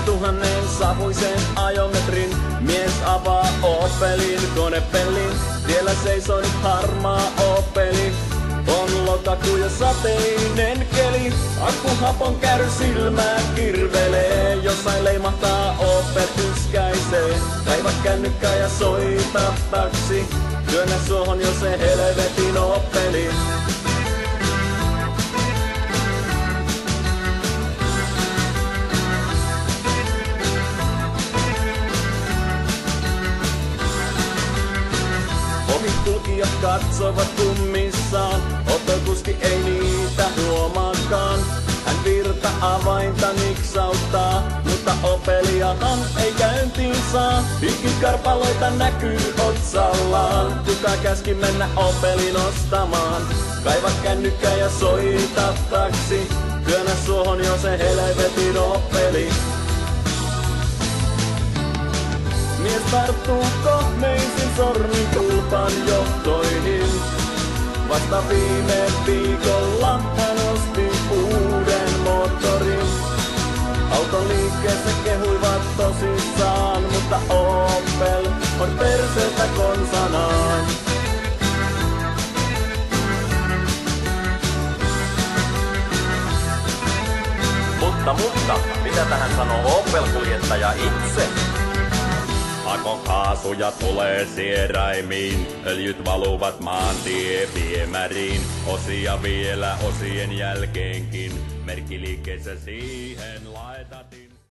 10 000 savuisen ajometrin. Mies avaa Opelin konepellin. Tiellä seisoo nyt harmaa Opeli. On lokakuu ja sateinen keli. Akkuhapon käry silmää kirvelee. Jossain leimahtaa Opel yskäisee. Kaiva kännykkä ja soita taksi. Työnnä suohon jo se helvetin Opeli. Ohikulkijat katsovat kummissaan. Opelkuski ei niitä huomaakaan. Hän virta avainta niksauttaa, mutta Opeliahan ei käyntiin saa. Hikikarpaloita näkyy otsallaan. Kuka käski mennä Opelin ostamaan? Kaiva kännykkä ja soita taksi. Työnnä suohon jo se helvetin Opeli. Mies tarttuu kohmeisin sormin tulpan johtoihin. Vasta viime viikolla hän osti uuden moottorin. Auton liikkeessä kehuivat tosissaan, mutta Opel on perseestä konsanaan. Mutta, mitä tähän sanoo Opel-kuljettaja itse? Akon kaasuja tulee sieräimiin, öljyt valuvat maantieviemäriin. Osia vielä osien jälkeenkin, merkkiliikkeessä siihen laitatin.